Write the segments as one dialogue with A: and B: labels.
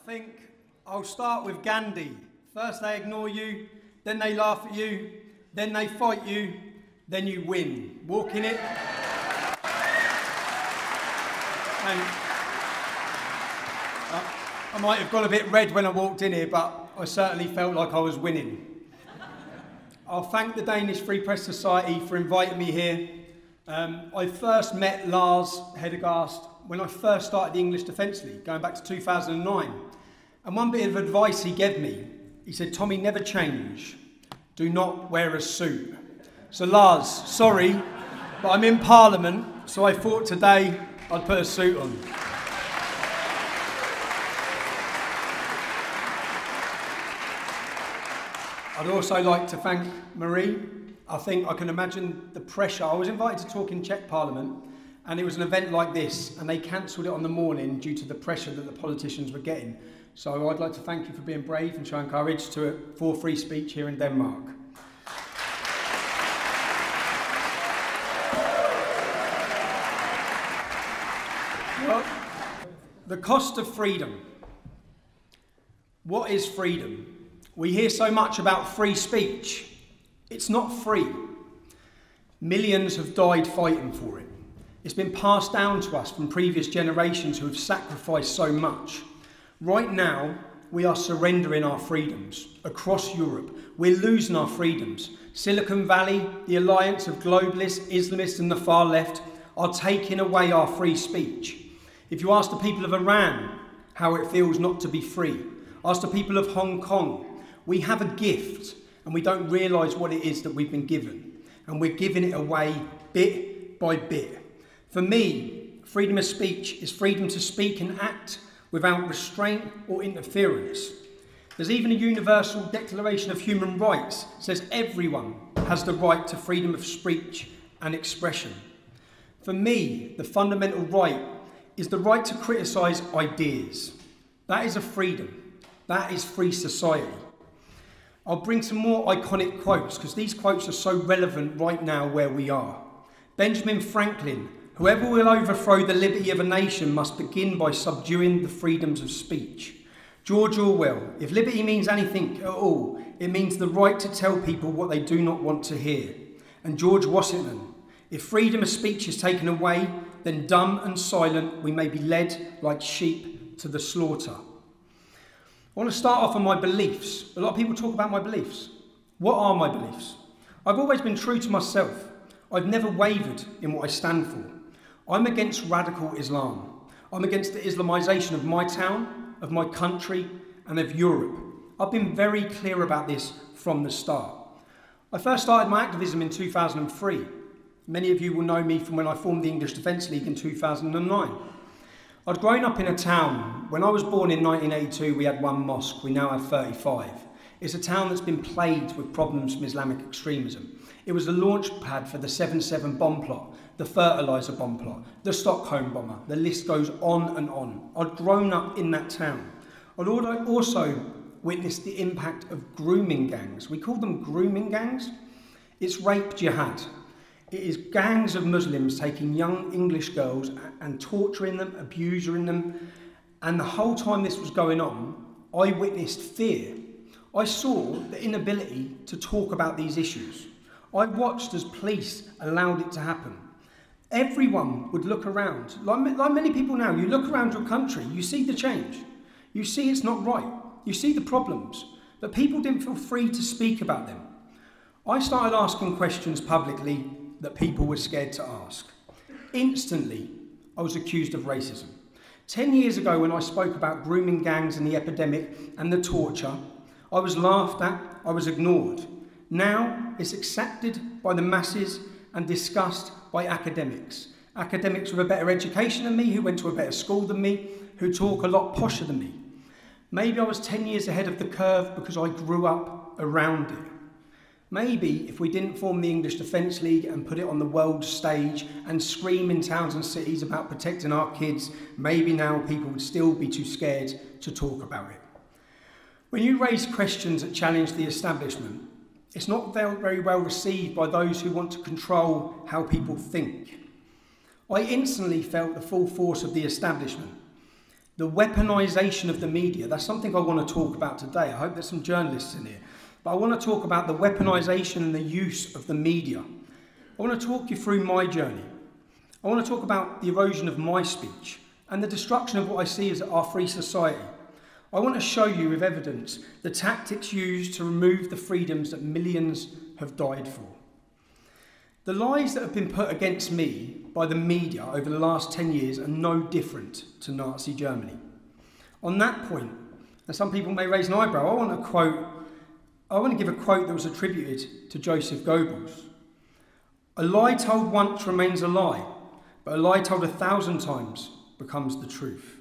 A: think I'll start with Gandhi. First they ignore you, then they laugh at you, then they fight you, then you win. Walk in it. And I might have got a bit red when I walked in here, but I certainly felt like I was winning. I'll thank the Danish Free Press Society for inviting me here. I first met Lars Hedegaard when I first started the English Defence League, going back to 2009. And one bit of advice he gave me, he said, Tommy, never change. Do not wear a suit. So Lars, sorry, but I'm in Parliament, so I thought today I'd put a suit on. I'd also like to thank Marie. I think I can imagine the pressure. I was invited to talk in Czech Parliament, and it was an event like this, and they cancelled it on the morning due to the pressure that the politicians were getting. So I'd like to thank you for being brave and showing courage for free speech here in Denmark. Well, the cost of freedom. What is freedom? We hear so much about free speech. It's not free. Millions have died fighting for it. It's been passed down to us from previous generations who have sacrificed so much. Right now, we are surrendering our freedoms across Europe. We're losing our freedoms. Silicon Valley, the alliance of globalists, Islamists and the far left are taking away our free speech. If you ask the people of Iran how it feels not to be free, ask the people of Hong Kong, we have a gift and we don't realise what it is that we've been given. And we're giving it away bit by bit. For me, freedom of speech is freedom to speak and act without restraint or interference. There's even a Universal Declaration of Human Rights that says everyone has the right to freedom of speech and expression. For me, the fundamental right is the right to criticise ideas. That is a freedom. That is free society. I'll bring some more iconic quotes because these quotes are so relevant right now where we are. Benjamin Franklin, whoever will overthrow the liberty of a nation must begin by subduing the freedoms of speech. George Orwell, if liberty means anything at all, it means the right to tell people what they do not want to hear. And George Washington, if freedom of speech is taken away, then dumb and silent we may be led like sheep to the slaughter. I want to start off on my beliefs. A lot of people talk about my beliefs. What are my beliefs? I've always been true to myself. I've never wavered in what I stand for. I'm against radical Islam. I'm against the Islamisation of my town, of my country, and of Europe. I've been very clear about this from the start. I first started my activism in 2003. Many of you will know me from when I formed the English Defence League in 2009. I'd grown up in a town. When I was born in 1982, we had one mosque. We now have 35. It's a town that's been plagued with problems from Islamic extremism. It was the launch pad for the 7/7 bomb plot, the fertiliser bomb plot, the Stockholm bomber. The list goes on and on. I'd grown up in that town. I'd also witnessed the impact of grooming gangs. We call them grooming gangs. It's rape jihad. It is gangs of Muslims taking young English girls and torturing them, abusing them. And the whole time this was going on, I witnessed fear. I saw the inability to talk about these issues. I watched as police allowed it to happen. Everyone would look around. Like many people now, you look around your country, you see the change. You see it's not right. You see the problems. But people didn't feel free to speak about them. I started asking questions publicly that people were scared to ask. Instantly, I was accused of racism. 10 years ago, when I spoke about grooming gangs and the epidemic and the torture, I was laughed at, I was ignored. Now, it's accepted by the masses and discussed by academics. Academics with a better education than me, who went to a better school than me, who talk a lot posher than me. Maybe I was 10 years ahead of the curve because I grew up around it. Maybe if we didn't form the English Defence League and put it on the world stage and scream in towns and cities about protecting our kids, maybe now people would still be too scared to talk about it. When you raise questions that challenge the establishment, it's not very well received by those who want to control how people think. I instantly felt the full force of the establishment. the weaponisation of the media. That's something I want to talk about today. I hope there's some journalists in here. But I want to talk about the weaponisation and the use of the media. I want to talk you through my journey. I want to talk about the erosion of my speech and the destruction of what I see as our free society. I want to show you with evidence the tactics used to remove the freedoms that millions have died for. The lies that have been put against me by the media over the last 10 years are no different to Nazi Germany. On that point, and some people may raise an eyebrow, I want to give a quote that was attributed to Joseph Goebbels. A lie told once remains a lie, but a lie told 1,000 times becomes the truth.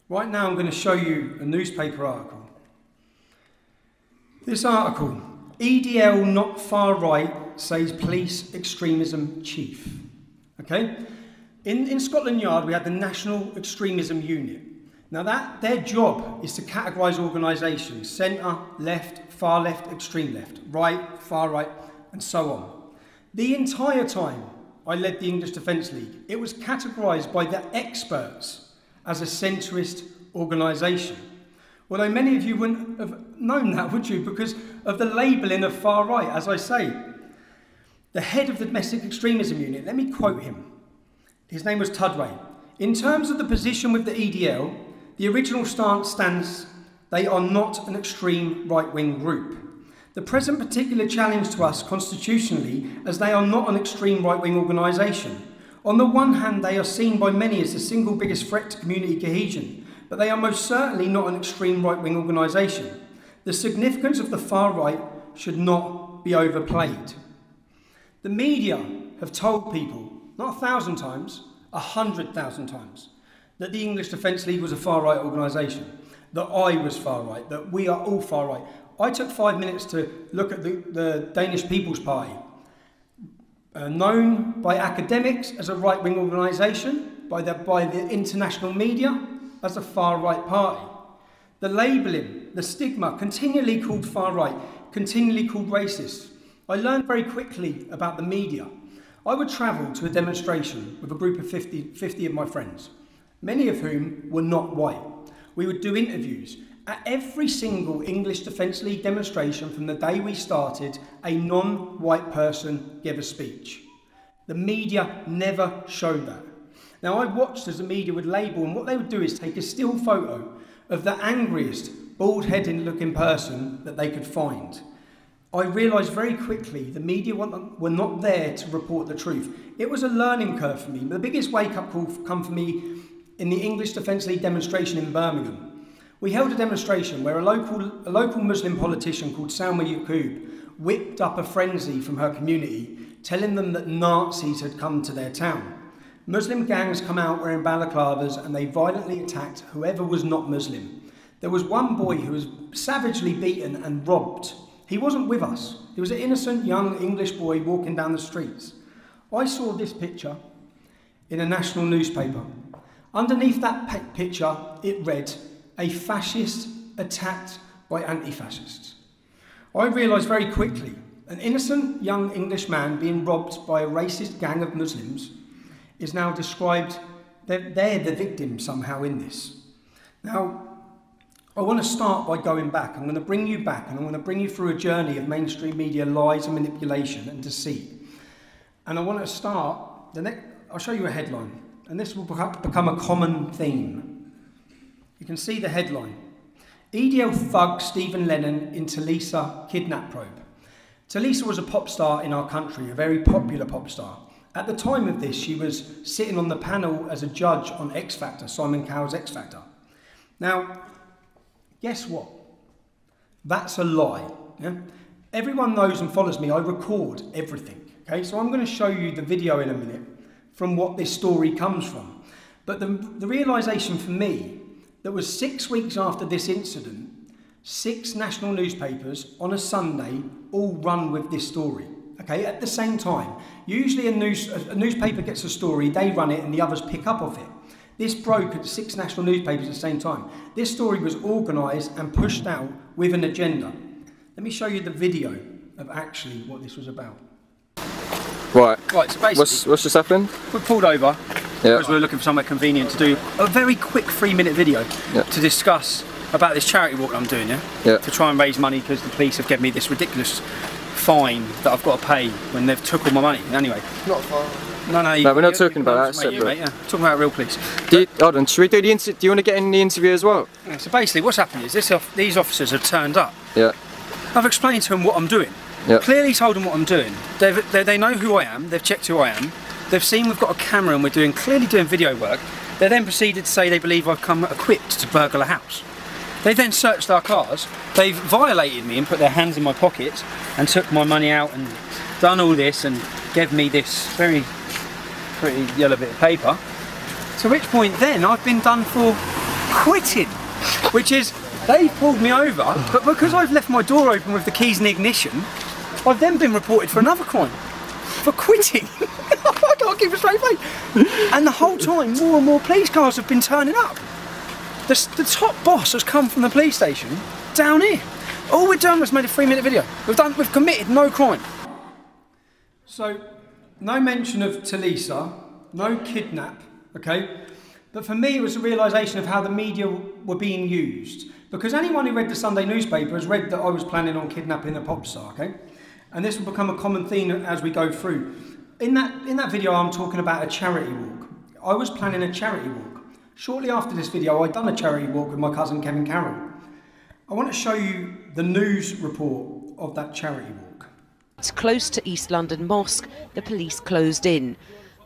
A: Right now I'm going to show you a newspaper article. This article, EDL not far right, says police extremism chief. Okay? In Scotland Yard we had the National Extremism Unit. Now their job is to categorise organisations, centre, left, far left, extreme left, right, far right, and so on. The entire time I led the English Defence League, it was categorised by the experts as a centrist organisation. Although many of you wouldn't have known that, would you? Because of the labelling of far right, as I say. The head of the Domestic Extremism Unit, let me quote him. His name was Tudway. In terms of the position with the EDL, the original stance stands they are not an extreme right-wing group. The present particular challenge to us constitutionally, as they are not an extreme right-wing organisation. On the one hand, they are seen by many as the single biggest threat to community cohesion, but they are most certainly not an extreme right-wing organisation. The significance of the far right should not be overplayed. The media have told people, not 1,000 times, 100,000 times, that the English Defence League was a far right organisation, that I was far right, that we are all far right. I took 5 minutes to look at the Danish People's Party, known by academics as a right-wing organisation, by the international media as a far-right party. The labelling, the stigma, continually called far-right, continually called racist. I learned very quickly about the media. I would travel to a demonstration with a group of 50 of my friends, many of whom were not white. We would do interviews. At every single English Defence League demonstration from the day we started, a non-white person gave a speech. The media never showed that. Now I watched as the media would label, and what they would do is take a still photo of the angriest, bald-headed looking person that they could find. I realised very quickly the media were not there to report the truth. It was a learning curve for me. The biggest wake-up call come for me in the English Defence League demonstration in Birmingham. We held a demonstration where a local Muslim politician called Salma Yaqub whipped up a frenzy from her community, telling them that Nazis had come to their town. Muslim gangs come out wearing balaclavas and they violently attacked whoever was not Muslim. There was one boy who was savagely beaten and robbed. He wasn't with us. He was an innocent young English boy walking down the streets. I saw this picture in a national newspaper. Underneath that picture, it read, "A fascist attacked by anti-fascists." I realised very quickly, an innocent young English man being robbed by a racist gang of Muslims is now described, they're the victim somehow in this. Now, I want to start by going back. I'm going to bring you back and I'm going to bring you through a journey of mainstream media lies and manipulation and deceit. And I want to start, I'll show you a headline, and this will become a common theme. You can see the headline. EDL thug Stephen Lennon in Tulisa kidnap probe. Tulisa was a pop star in our country, a very popular pop star. At the time of this, she was sitting on the panel as a judge on X Factor, Simon Cowell's X Factor. Now, guess what? That's a lie. Yeah? Everyone knows and follows me, I record everything. Okay, so I'm going to show you the video in a minute from what this story comes from. But the realisation for me, that was 6 weeks after this incident, 6 national newspapers on a Sunday all run with this story. Okay, at the same time. Usually a newspaper gets a story, they run it and the others pick up off it. This broke at 6 national newspapers at the same time. This story was organised and pushed out with an agenda. Let me show you the video of actually what this was about.
B: Right.
A: Right, so basically,
B: what's just happened?
A: we're pulled over. because we were looking for somewhere convenient to do a very quick 3-minute video to discuss about this charity walk that I'm doing, to try and raise money because the police have given me this ridiculous fine that I've got to pay when they've took all my money. Anyway.
B: Not fine.
A: No,
B: we're not talking about that.
A: Separate. Talking about real police.
B: Hold on, should we do the do you want to get in the interview as well?
A: Yeah, so basically what's happened is these officers have turned up.
B: Yeah.
A: I've explained to them what I'm doing.
B: Yeah.
A: Clearly told them what I'm doing. They know who I am, they've checked who I am, they've seen we've got a camera and we're clearly doing video work. They then proceeded to say they believe I've come equipped to burgle a house. They then searched our cars, they've violated me and put their hands in my pockets and took my money out and done all this and gave me this very pretty yellow bit of paper. To which point then I've been done for quitting, which is they pulled me over, but because I've left my door open with the keys in the ignition, I've then been reported for another crime, for quitting. I can't keep a straight face. And the whole time more and more police cars have been turning up. The top boss has come from the police station down here. All we've done was made a 3-minute video. We've committed no crime. So, no mention of Talisa, no kidnap, okay? But for me it was a realisation of how the media were being used. Because anyone who read the Sunday newspaper has read that I was planning on kidnapping a pop star, okay? And this will become a common theme as we go through. In that video I'm talking about a charity walk. I was planning a charity walk. Shortly after this video I'd done a charity walk with my cousin Kevin Carroll. I want to show you the news report of that charity walk.
C: It's close to East London Mosque, the police closed in.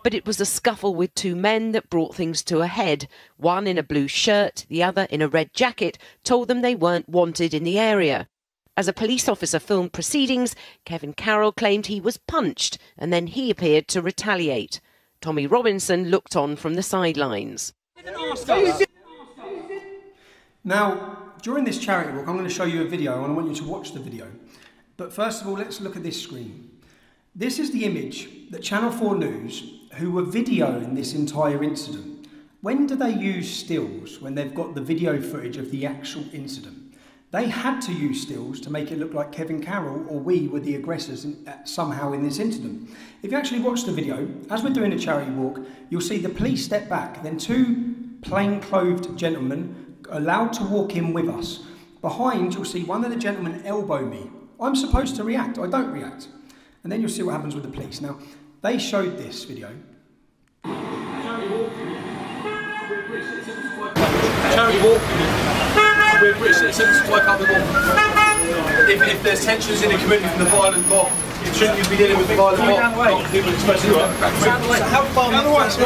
C: But it was a scuffle with 2 men that brought things to a head. One in a blue shirt, the other in a red jacket, told them they weren't wanted in the area. As a police officer filmed proceedings, Kevin Carroll claimed he was punched and then he appeared to retaliate. Tommy Robinson looked on from the sidelines.
A: Now, during this charity walk, I'm going to show you a video and I want you to watch the video. But first of all, let's look at this screen. This is the image that Channel 4 News, who were videoing this entire incident. When do they use stills when they've got the video footage of the actual incident? They had to use stills to make it look like Kevin Carroll or we were the aggressors somehow in this incident. If you actually watch the video, as we're doing a charity walk, you'll see the police step back, then 2 plain-clothed gentlemen allowed to walk in with us. Behind, you'll see one of the gentlemen elbow me. I'm supposed to react, I don't react. And then you'll see what happens with the police. Now, they showed this video.
D: Charity walk. We're British citizens, wipe out the mob. If there's tensions in the community from the violent mob, shouldn't you be dealing with the violent mob? Not people expressing it. How far do you want to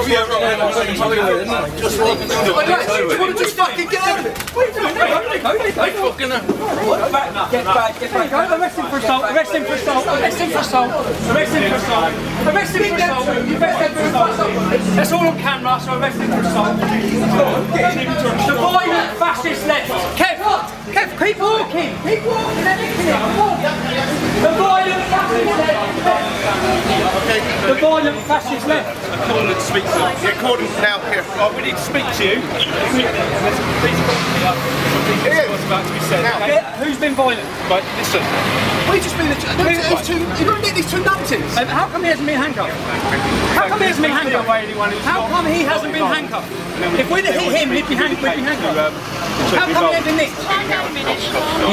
D: just fucking get out of it? What are you doing? Get back.
A: Arrest him for assault, arrest him for assault, arrest him for assault, arrest him for assault, arrest him for assault, arrest him for assault. That's all on camera, so arrest him for assault. The violent fascist left. Kev, keep walking, let me kill him. The violent fascist left. The violent fascist left.
D: Gordon speaks to you. Yeah, Gordon, now here. Oh, we need to speak to you. Please what's about to be said.
A: Who's been violent?
D: Right, listen.
A: We've just been you've got to get these 2 numpties. How come he hasn't been handcuffed? How come he hasn't been handcuffed? How come he hasn't been handcuffed? If we'd have hit him, he'd be handcuffed. How come he hasn't been nicked?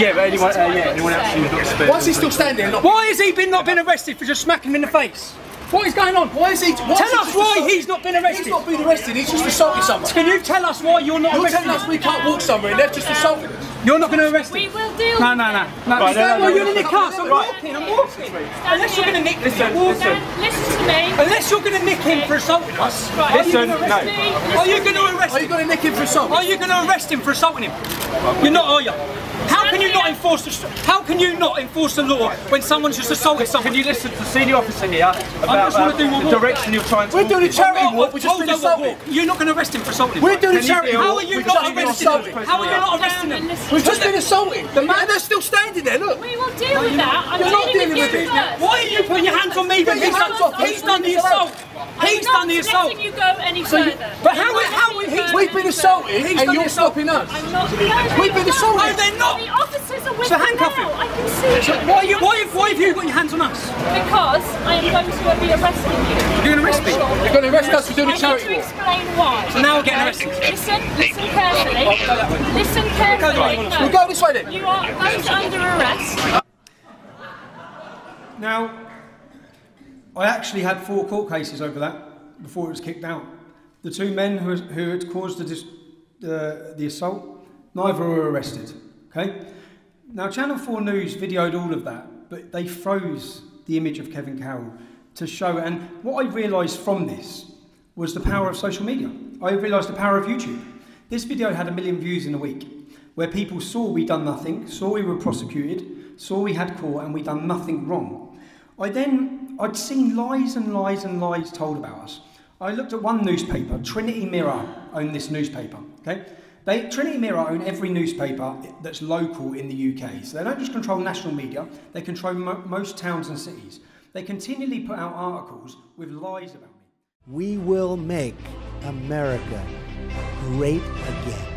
D: Yeah, but anyone else who's not spared.
A: Why is he still standing? Why has he not been arrested for just smacking him in the face? What is going on? Tell us why he's not been arrested.
D: He's not been arrested, he's just assaulted someone.
A: Can you tell us why you're not arrested?
D: You're telling us we can't walk somewhere and they've just assaulted us.
A: You're not going to arrest him?
E: We will deal.
A: No. Right, well, you're going to nick us. I'm walking. Unless you're going to nick him.
E: Listen to me.
A: Unless you're going to nick him for assaulting us.
E: Right.
A: Listen, no. Are you going to arrest him?
D: Are you going to nick him for assault?
A: Are you going to arrest him for assaulting him? You're not, are you? How can you not enforce the law when someone's just assaulted someone?
D: Can you listen to the senior officer here about the direction you're trying to...
A: We're doing a charity walk, we're just been assaulted. You're not going to arrest him for assaulting him. We're doing a charity walk. How are you not arresting him? How are you not arresting him?
D: We've just been assaulted. The man, they're still standing there, look.
E: We will deal with that.
D: You're not dealing with it.
A: Why are you putting your hands on me when he's done the assault? He's done the assault.
E: I'm not letting you go any further.
A: But we've been assaulted and you're stopping us.
E: I'm not.
A: We've been assaulted.
E: No, they're not. The officers are with
A: So
E: me
A: handcuff
E: now.
A: him.
E: I can see.
A: So why have you got your hands on us?
E: Because I am going to be arresting you.
A: You're going to arrest me?
D: You're going to arrest us for doing a charity
E: I need to
D: walk.
E: explain why.
A: So now we're getting arrested.
E: Listen carefully. Listen carefully.
D: We'll go this way then.
E: You are both under arrest.
A: Now, I actually had 4 court cases over that before it was kicked out. The 2 men who had caused the assault, neither were arrested. Okay. Now, Channel 4 News videoed all of that, but they froze the image of Kevin Carroll to show. And what I realised from this was the power of social media. I realised the power of YouTube. This video had 1 million views in a week, where people saw we'd done nothing, saw we were prosecuted, saw we had court, and we'd done nothing wrong. I'd seen lies and lies and lies told about us. I looked at one newspaper. Trinity Mirror owned this newspaper. Okay, Trinity Mirror own every newspaper that's local in the UK. So they don't just control national media; they control most towns and cities. They continually put out articles with lies about me.
F: We will make America great again.